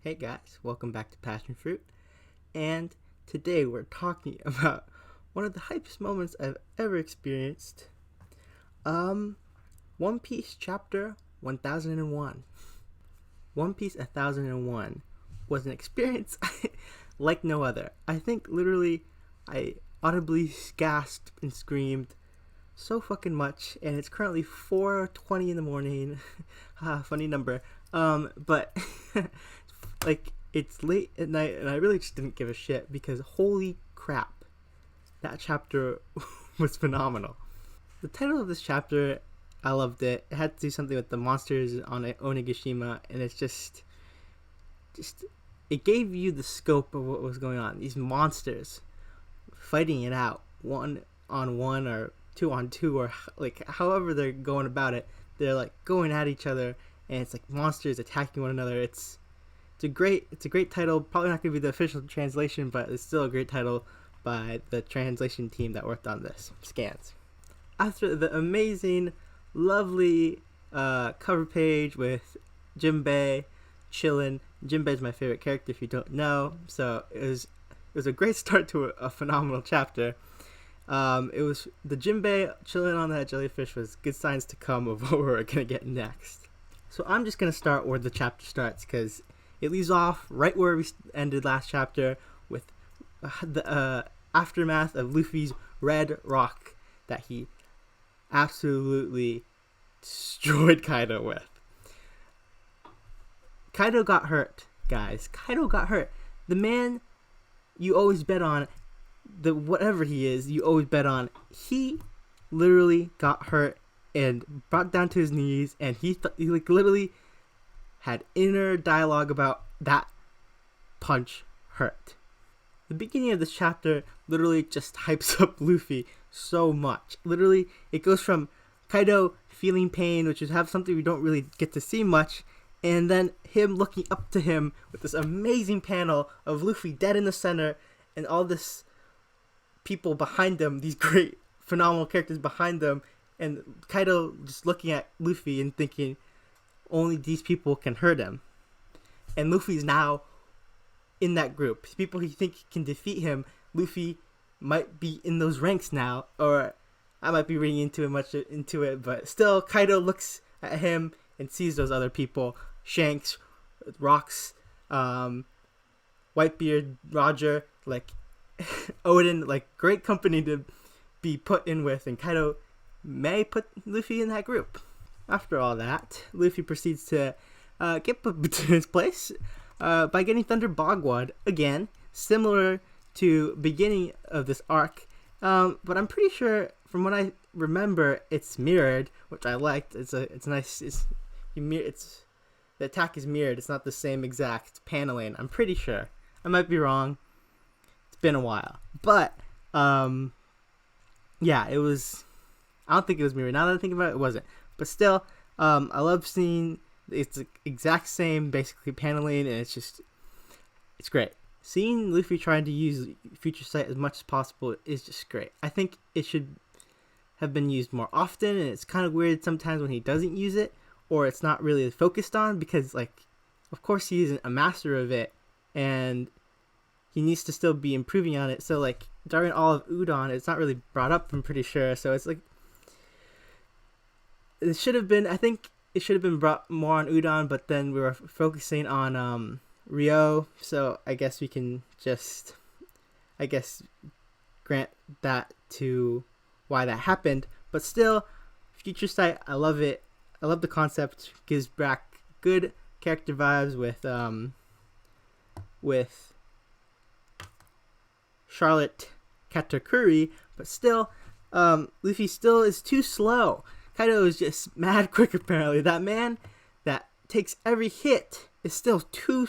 Hey guys, welcome back to Passion Fruit, and today we're talking about one of the hypest moments I've ever experienced. One Piece chapter 1001. One Piece 1001 was an experience like no other. I think literally I audibly gasped and screamed so fucking much, and it's currently 4:20 in the morning. Funny number. But like it's late at night and I really just didn't give a shit because holy crap, that chapter was phenomenal. The title of this chapter, I loved it. It had to do something with the monsters on Onigashima, and it's just it gave you the scope of what was going on. These monsters fighting it out, 1-on-1 or 2-on-2, or like however they're going about it. They're like going at each other, and it's like monsters attacking one another. It's a great title. Probably not going to be the official translation, but it's still a great title by the translation team that worked on this. Scans. After the amazing, lovely cover page with Jinbei chilling. Jinbei's my favorite character if you don't know. So it was a great start to a phenomenal chapter. It was the Jinbei chilling on that jellyfish was good signs to come of what we're going to get next. So I'm just going to start where the chapter starts because it leaves off right where we ended last chapter with the aftermath of Luffy's red rock that he absolutely destroyed Kaido with. Kaido got hurt, guys. Kaido got hurt. The man you always bet on, the whatever he is, you always bet on, he literally got hurt and brought down to his knees, and he like literally had inner dialogue about that punch hurt. The beginning of this chapter literally just hypes up Luffy so much. Literally, it goes from Kaido feeling pain, which is something we don't really get to see much, and then him looking up to him with this amazing panel of Luffy dead in the center, and all this people behind them, these great, phenomenal characters behind them, and Kaido just looking at Luffy and thinking, only these people can hurt him. And Luffy's now in that group. People who think can defeat him, Luffy might be in those ranks now, or I might be reading into it, but still Kaido looks at him and sees those other people. Shanks, Rocks, Whitebeard, Roger, like Odin, like great company to be put in with, and Kaido may put Luffy in that group. After all that, Luffy proceeds to get put in his place by getting Thunder Bogwad again, similar to beginning of this arc. But I'm pretty sure, from what I remember, it's mirrored, which I liked. It's nice. The attack is mirrored. It's not the same exact paneling. I'm pretty sure. I might be wrong. It's been a while, but yeah, it was. I don't think it was mirrored. Now that I think about it, it wasn't. But still, I love seeing it's the exact same basically paneling, and it's great. Seeing Luffy trying to use Future Sight as much as possible is just great. I think it should have been used more often, and it's kind of weird sometimes when he doesn't use it, or it's not really focused on, because like, of course he isn't a master of it, and he needs to still be improving on it. So like during all of Udon, it's not really brought up, I'm pretty sure. So it's like, I think it should have been brought more on Udon, but then we were focusing on Rio, so I guess we can just, grant that to why that happened. But still, Future Sight, I love it. I love the concept. Gives back good character vibes with Charlotte Katakuri, but still, Luffy still is too slow. Kaido is just mad quick, apparently. That man that takes every hit is still too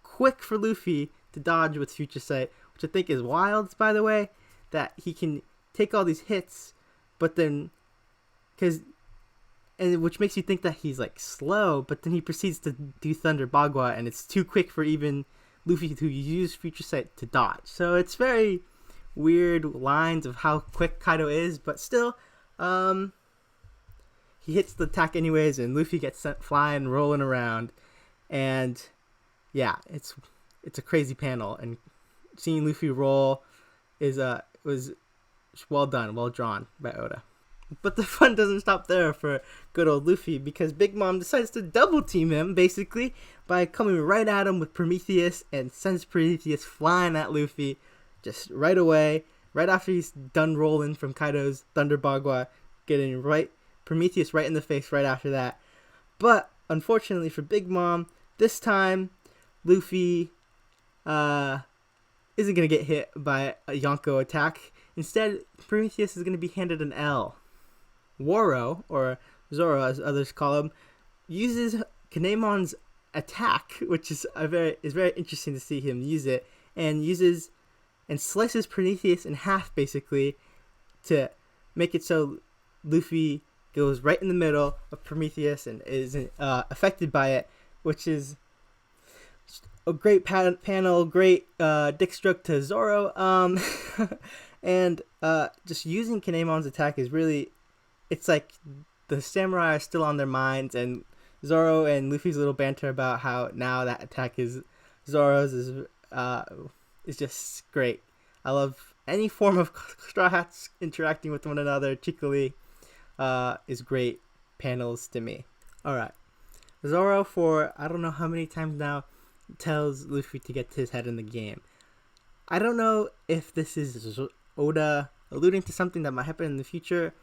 quick for Luffy to dodge with Future Sight, which I think is wild, by the way, that he can take all these hits, but then, which makes you think that he's like slow, but then he proceeds to do Thunder Bagua, and it's too quick for even Luffy to use Future Sight to dodge. So it's very weird lines of how quick Kaido is, but still, he hits the attack anyways, and Luffy gets sent flying, rolling around, and yeah, it's a crazy panel, and seeing Luffy roll is was well done, well drawn by Oda. But the fun doesn't stop there for good old Luffy, because Big Mom decides to double team him basically by coming right at him with Prometheus, and sends Prometheus flying at Luffy just right away, right after he's done rolling from Kaido's Thunder Bagua, getting Prometheus right in the face right after that. But unfortunately for Big Mom, this time Luffy isn't going to get hit by a Yonko attack. Instead, Prometheus is going to be handed an L. Waro, or Zoro as others call him, uses Kinemon's attack, which is very interesting to see him use it, and slices Prometheus in half basically to make it so Luffy goes right in the middle of Prometheus and isn't affected by it, which is a great panel, great dick stroke to Zoro, and just using Kinemon's attack is really, it's like the samurai are still on their minds, and Zoro and Luffy's little banter about how now that attack is Zoro's is just great. I love any form of Straw Hats interacting with one another cheekily. Is great panels to me. Alright. Zoro, for I don't know how many times now, tells Luffy to get his head in the game. I don't know if this is Oda alluding to something that might happen in the future,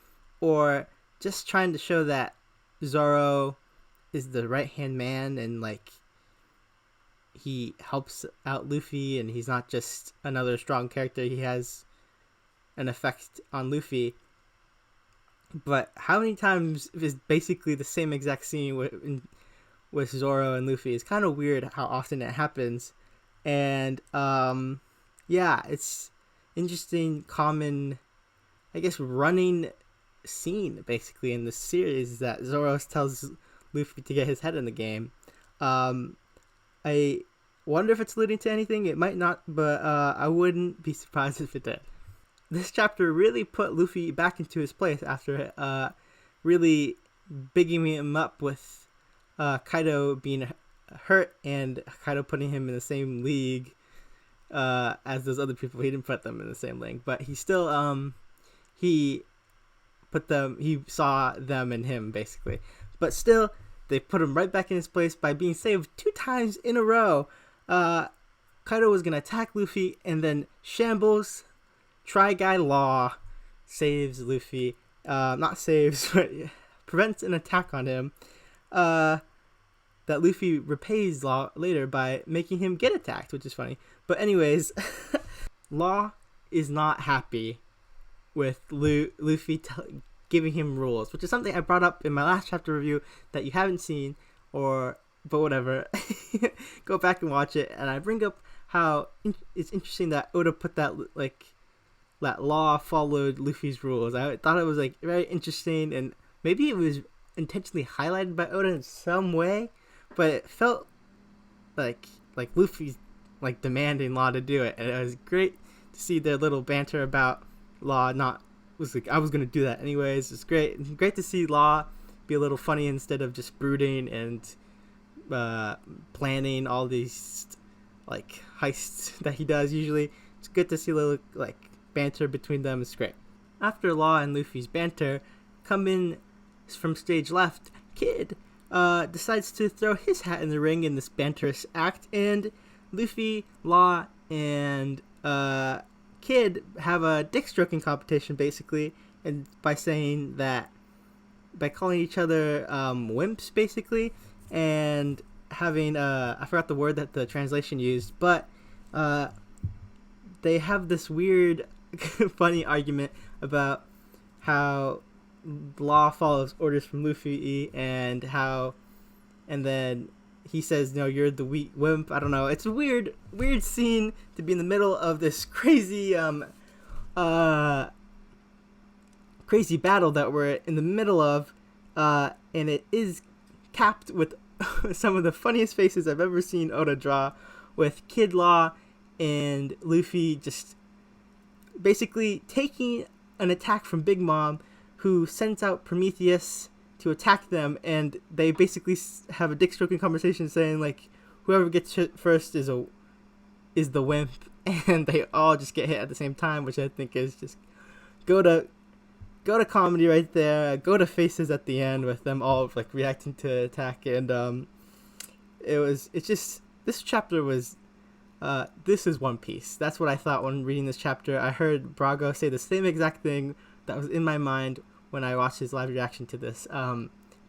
or just trying to show that Zoro is the right-hand man, and like he helps out Luffy, and he's not just another strong character. He has an effect on Luffy. But how many times is basically the same exact scene with Zoro and Luffy? It's kind of weird how often it happens. And yeah, it's interesting, common, I guess, running scene basically in the series that Zoro tells Luffy to get his head in the game. I wonder if it's alluding to anything. It might not, but I wouldn't be surprised if it did. This chapter really put Luffy back into his place after really bigging him up with Kaido being hurt, and Kaido putting him in the same league as those other people. He didn't put them in the same league, but he still he saw them and him basically. But still, they put him right back in his place by being saved 2 times in a row. Kaido was gonna attack Luffy, and then shambles Try Guy Law saves Luffy. Not saves, but prevents an attack on him. That Luffy repays Law later by making him get attacked, which is funny. But anyways, Law is not happy with Luffy giving him rules, which is something I brought up in my last chapter review that you haven't seen, but whatever. Go back and watch it, and I bring up how it's interesting that Oda put that Law followed Luffy's rules. I thought it was very interesting, and maybe it was intentionally highlighted by Oda in some way, but it felt like Luffy's demanding Law to do it, and it was great to see their little banter about Law I was gonna do that anyways. It's great to see Law be a little funny instead of just brooding and planning all these heists that he does usually. It's good to see a little banter between them. Is great. After Law and Luffy's banter, coming from stage left, Kid decides to throw his hat in the ring in this banterous act, and Luffy, Law, and Kid have a dick stroking competition basically, and by calling each other wimps basically, and having I forgot the word that the translation used, but they have this weird funny argument about how Law follows orders from Luffy, and then he says, "No, you're the weak wimp." I don't know. It's a weird scene to be in the middle of this crazy crazy battle that we're in the middle of, and it is capped with some of the funniest faces I've ever seen Oda draw, with Kid, Law, and Luffy just basically taking an attack from Big Mom, who sends out Prometheus to attack them, and they basically have a dick stroking conversation saying whoever gets hit first is the wimp, and they all just get hit at the same time, which I think is just go to comedy right there. Go to faces at the end with them all like reacting to attack, and this chapter was this is One Piece. That's what I thought when reading this chapter. I heard Brago say the same exact thing that was in my mind when I watched his live reaction to this.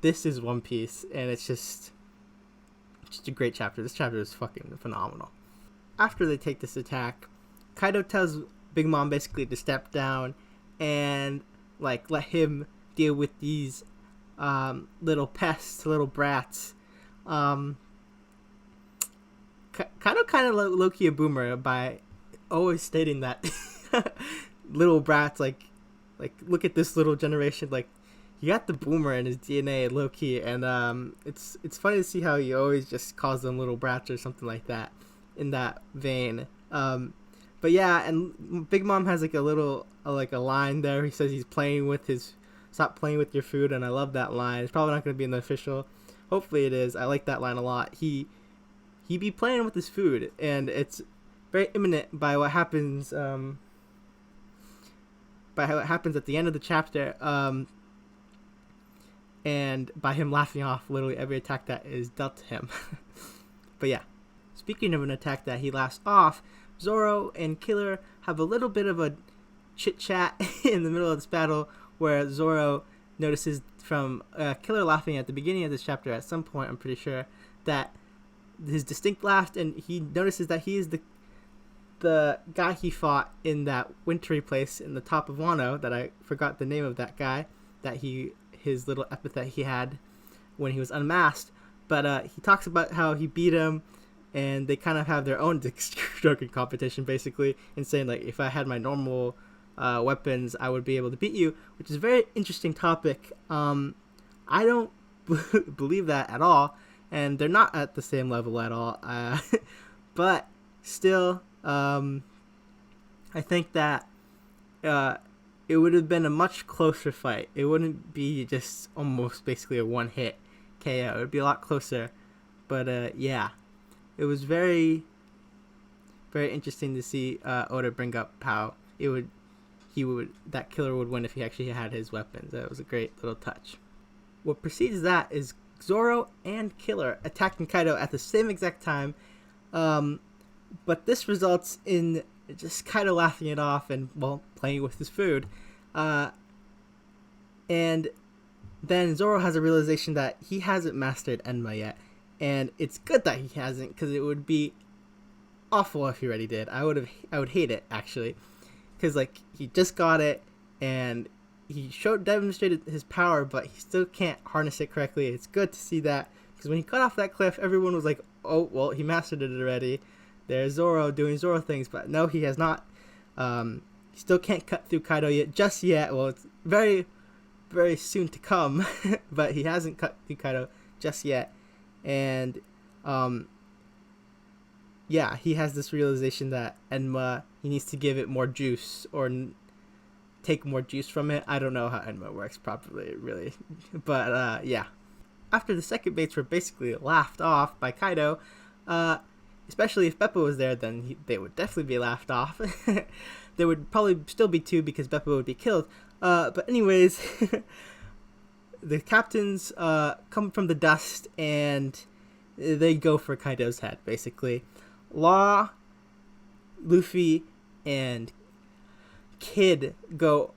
This is One Piece, and it's just a great chapter. This chapter is fucking phenomenal. After they take this attack, Kaido tells Big Mom basically to step down and like let him deal with these little pests, little brats. Kind of low-key a boomer by always stating that little brats, like look at this little generation, like he got the boomer in his DNA low-key, and it's funny to see how he always just calls them little brats or something like that in that vein. But yeah, and Big Mom has like a line there. He says he's stop playing with your food, and I love that line. It's probably not going to be in the official. Hopefully it is. I like that line a lot. He be playing with his food, and it's very imminent by what happens at the end of the chapter, and by him laughing off literally every attack that is dealt to him. But yeah, speaking of an attack that he laughs off, Zoro and Killer have a little bit of a chit chat in the middle of this battle, where Zoro notices from Killer laughing at the beginning of this chapter at some point, I'm pretty sure, that his distinct laugh, and he notices that he is the guy he fought in that wintry place in the top of Wano, that I forgot the name of that guy, that his little epithet he had when he was unmasked, but he talks about how he beat him, and they kind of have their own dick stroking competition basically, and saying like, if I had my normal weapons, I would be able to beat you, which is a very interesting topic. I don't believe that at all, and they're not at the same level at all, but still, I think that it would have been a much closer fight. It wouldn't be just almost basically a one-hit KO. It would be a lot closer, but yeah, it was very, very interesting to see Oda bring up how that Killer would win if he actually had his weapons. That was a great little touch. What precedes that is Zoro and Killer attacking Kaido at the same exact time, but this results in just Kaido laughing it off and, well, playing with his food. And then Zoro has a realization that he hasn't mastered Enma yet, and it's good that he hasn't, because it would be awful if he already did. I would hate it, actually, because like he just got it, and he demonstrated his power, but he still can't harness it correctly. It's good to see that, because when he got off that cliff, everyone was like, oh, well, he mastered it already. There's Zoro doing Zoro things, but no, he has not. He still can't cut through Kaido just yet. Well, it's very, very soon to come, but he hasn't cut through Kaido just yet. And yeah, he has this realization that Enma, he needs to give it more juice, or take more juice from it. I don't know how Enma works properly, really. But yeah. After the second baits were basically laughed off by Kaido, especially if Beppo was there, then they would definitely be laughed off. There would probably still be two, because Beppo would be killed. But anyways, the captains come from the dust, and they go for Kaido's head, basically. Law, Luffy, and Kid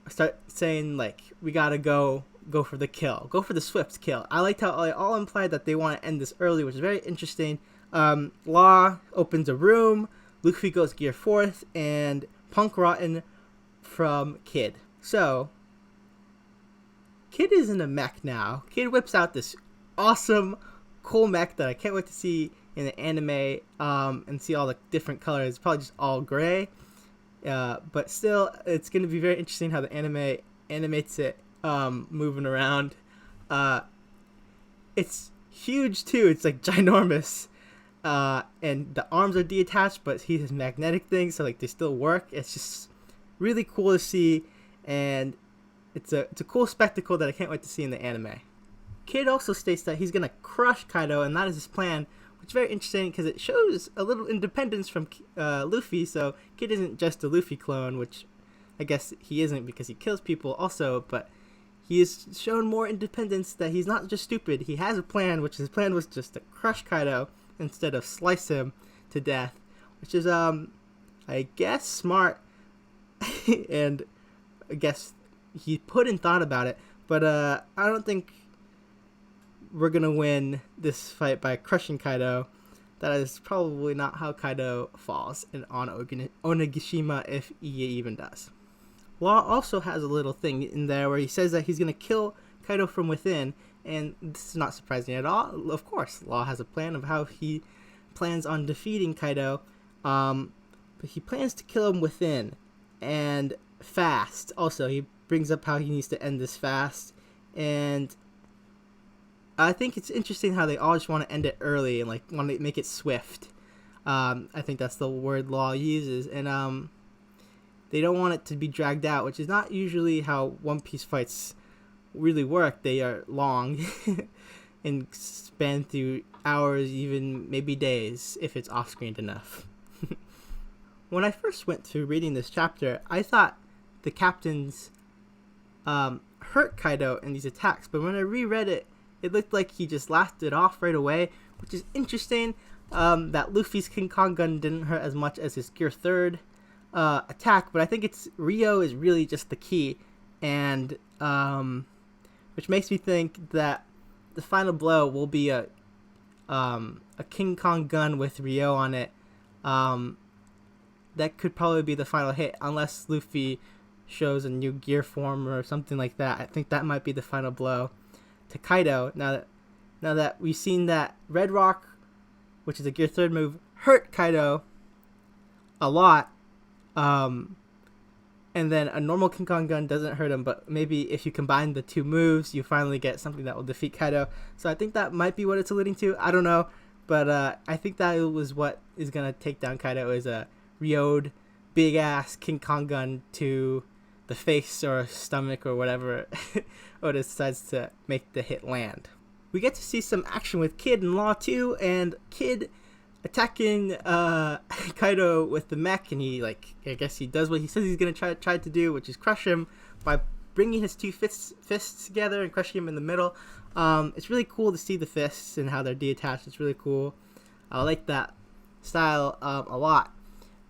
start saying, like, we gotta go for the kill. Go for the swift kill. I liked how they all implied that they want to end this early, which is very interesting. Law opens a room, Luffy goes gear 4th, and Punk Rotten from Kid. So, Kid is in a mech now. Kid whips out this awesome, cool mech that I can't wait to see in the anime, and see all the different colors. It's probably just all gray, but still, it's going to be very interesting how the anime animates it moving around. It's huge too. It's like ginormous, and the arms are detached, but he has magnetic things, so like they still work. It's just really cool to see, and it's a cool spectacle that I can't wait to see in the anime. Kid also states that he's gonna crush Kaido, and that is his plan, which is very interesting because it shows a little independence from Luffy. So Kid isn't just a Luffy clone, which I guess he isn't because he kills people also, but he has shown more independence, that he's not just stupid. He has a plan, which his plan was just to crush Kaido instead of slice him to death, which is, I guess, smart. And I guess he put in thought about it. But I don't think we're going to win this fight by crushing Kaido. That is probably not how Kaido falls on Onigashima, if he even does. Law also has a little thing in there where he says that he's going to kill Kaido from within, and this is not surprising at all. Of course, Law has a plan of how he plans on defeating Kaido, but he plans to kill him within, and fast. Also, he brings up how he needs to end this fast, and I think it's interesting how they all just want to end it early and like want to make it swift. I think that's the word Law uses, and they don't want it to be dragged out, which is not usually how One Piece fights really work. They are long and span through hours, even maybe days, if it's off-screen enough. When I first went through reading this chapter, I thought the captains hurt Kaido in these attacks, but when I reread it, it looked like he just laughed it off right away, which is interesting. That Luffy's King Kong gun didn't hurt as much as his Gear 3rd attack, but I think it's Rio is really just the key, and which makes me think that the final blow will be a King Kong gun with Rio on it. That could probably be the final hit, unless Luffy shows a new gear form or something like that. I think that might be the final blow to Kaido. Now that we've seen that Red Rock, which is a Gear 3rd move, hurt Kaido a lot. And then a normal King Kong gun doesn't hurt him, but maybe if you combine the two moves, you finally get something that will defeat Kaido. So I think that might be what it's alluding to. I don't know, but I think that was what is going to take down Kaido, is a Ryo'd big-ass King Kong gun to the face or stomach or whatever Oda decides to make the hit land. We get to see some action with Kid and Law too, and Kid attacking Kaido with the mech, and he, like, I guess he does what he says he's gonna try to do, which is crush him by bringing his two fists together and crushing him in the middle. It's really cool to see the fists and how they're detached. It's really cool. I like that style a lot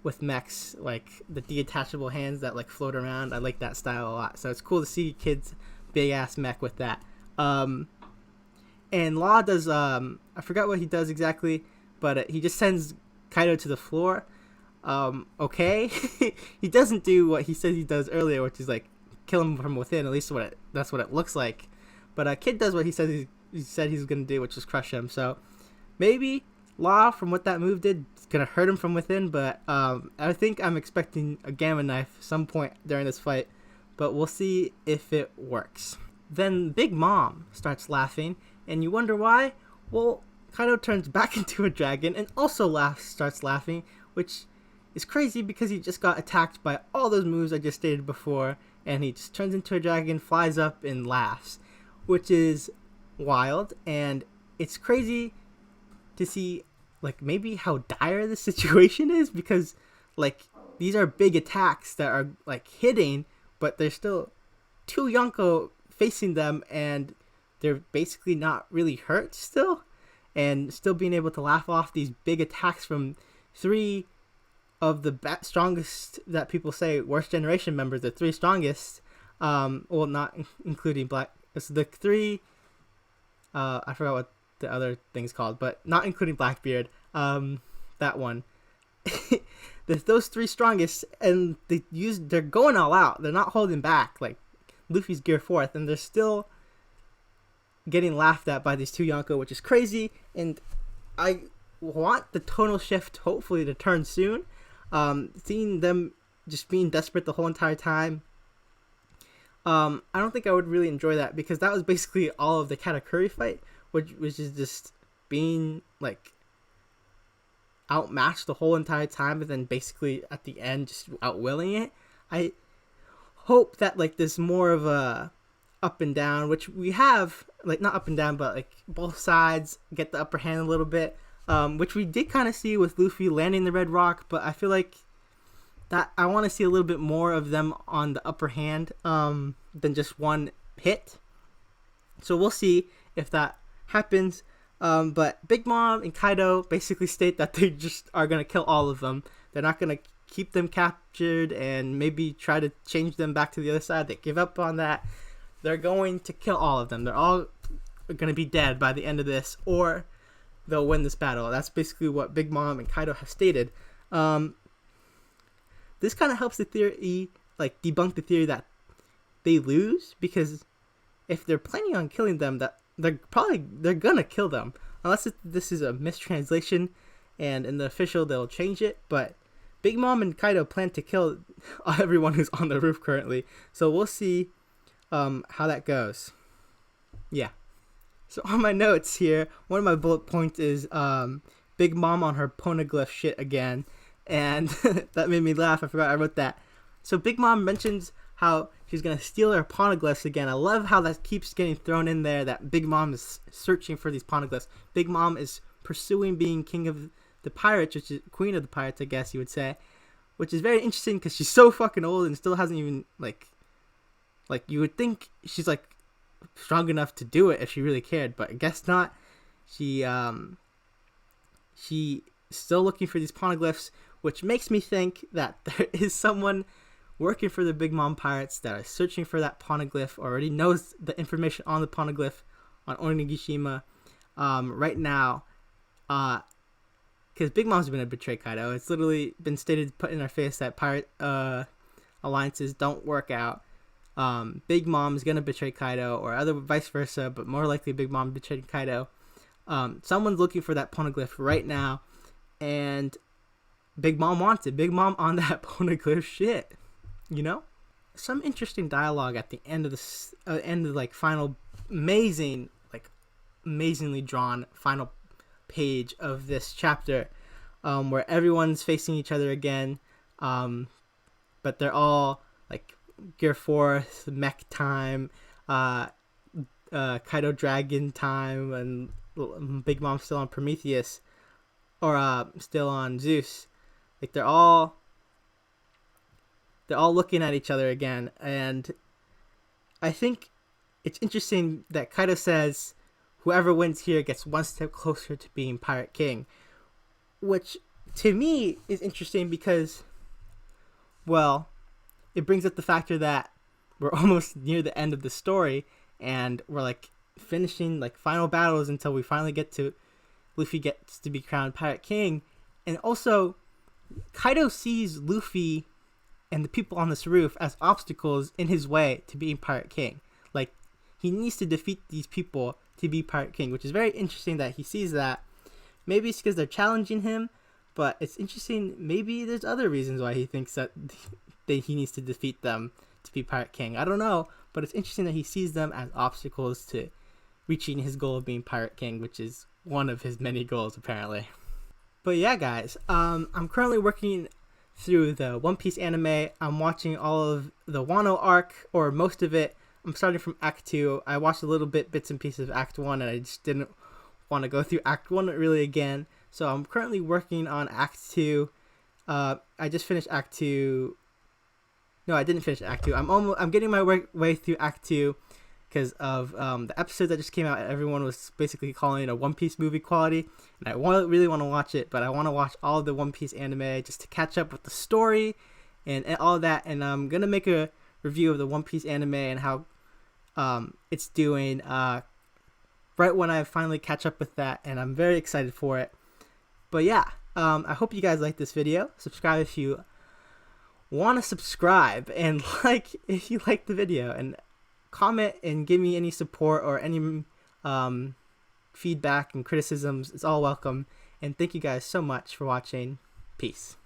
with mechs, like the detachable hands that like float around. I like that style a lot. So it's cool to see Kid's big ass mech with that. And Law does I forgot what he does exactly, but he just sends Kaido to the floor. Okay. He doesn't do what he said he does earlier, which is like kill him from within. At least that's what it looks like. But Kid does what he said he's gonna do, which is crush him. So maybe Law, from what that move did, is gonna hurt him from within. But I think I'm expecting a Gamma Knife some point during this fight. But we'll see if it works. Then Big Mom starts laughing, and you wonder why. Well, Kaido turns back into a dragon and also starts laughing, which is crazy because he just got attacked by all those moves I just stated before, and he just turns into a dragon, flies up, and laughs, which is wild. And it's crazy to see, like, maybe how dire the situation is, because, like, these are big attacks that are, like, hitting, but there's still two Yonko facing them, and they're basically not really hurt still, and still being able to laugh off these big attacks from three of the strongest, that people say, worst generation members, the three strongest, well, not including Black, it's the three, I forgot what the other thing's called, but not including Blackbeard, that one. Those three strongest, and they're going all out. They're not holding back, like Luffy's Gear 4th, and they're still getting laughed at by these two Yonko, which is crazy. And I want the tonal shift hopefully to turn soon. Seeing them just being desperate the whole entire time, I don't think I would really enjoy that, because that was basically all of the Katakuri fight, which is just being like outmatched the whole entire time, and then basically at the end just outwilling it. I hope that, like, there's more of a up and down, which we have, like, not up and down, but like both sides get the upper hand a little bit. which we did kind of see with Luffy landing the red rock, but I feel like that I want to see a little bit more of them on the upper hand than just one hit. So we'll see if that happens. But Big Mom and Kaido basically state that they just are going to kill all of them. They're not going to keep them captured and maybe try to change them back to the other side. They give up on that. They're going to kill all of them. They're all going to be dead by the end of this, or they'll win this battle. That's basically what Big Mom and Kaido have stated. This kind of helps the theory, like debunk the theory that they lose, because if they're planning on killing them, that they're gonna kill them, unless this is a mistranslation, and in the official they'll change it. But Big Mom and Kaido plan to kill everyone who's on the roof currently, so we'll see how that goes. Yeah. So on my notes here, one of my bullet points is Big Mom on her poneglyph shit again, and that made me laugh. I forgot I wrote that. So Big Mom mentions how she's gonna steal her poneglyphs again. I love how that keeps getting thrown in there, that Big Mom is searching for these poneglyphs. Big Mom is pursuing being king of the pirates, which is queen of the pirates, I guess you would say, which is very interesting because she's so fucking old and still hasn't even like you would think she's like strong enough to do it if she really cared, but I guess not. She's still looking for these poneglyphs, which makes me think that there is someone working for the Big Mom Pirates that are searching for that poneglyph, already knows the information on the poneglyph on Onigashima right now, because Big Mom's going to betray Kaido. It's literally been stated, put in our face, that pirate alliances don't work out. Big Mom is going to betray Kaido, or other vice versa, but more likely Big Mom betrayed Kaido. Someone's looking for that poneglyph right now, and Big Mom wants it. Big Mom on that poneglyph shit, you know? Some interesting dialogue at the end of this, like final, amazingly drawn final page of this chapter, where everyone's facing each other again, but they're all like Gear Force, Mech time, Kaido Dragon time, and Big Mom's still on Prometheus, or still on Zeus. Like they're all looking at each other again, and I think it's interesting that Kaido says whoever wins here gets one step closer to being Pirate King, which to me is interesting because, well, it brings up the factor that we're almost near the end of the story, and we're like finishing like final battles until we finally get to Luffy gets to be crowned Pirate King. And also Kaido sees Luffy and the people on this roof as obstacles in his way to being Pirate King. Like, he needs to defeat these people to be Pirate King, which is very interesting that he sees that. Maybe it's because they're challenging him, but it's interesting. Maybe there's other reasons why he thinks that he needs to defeat them to be Pirate King. I don't know, but it's interesting that he sees them as obstacles to reaching his goal of being Pirate King, which is one of his many goals, apparently. But yeah, guys, I'm currently working through the One Piece anime. I'm watching all of the Wano arc, or most of it. I'm starting from Act 2. I watched a little bits and pieces of Act 1, and I just didn't want to go through Act 1 really again. So I'm currently working on Act 2. I just finished Act 2. No, I didn't finish Act 2. I'm getting my way through Act 2 because of the episode that just came out. Everyone was basically calling it a One Piece movie quality, and I really want to watch it, but I want to watch all of the One Piece anime just to catch up with the story and all of that. And I'm gonna make a review of the One Piece anime and how it's doing right when I finally catch up with that, and I'm very excited for it. But yeah, I hope you guys like this video. Subscribe if you want to subscribe, and like if you like the video, and comment and give me any support or any feedback and criticisms. It's all welcome. And thank you guys so much for watching. Peace.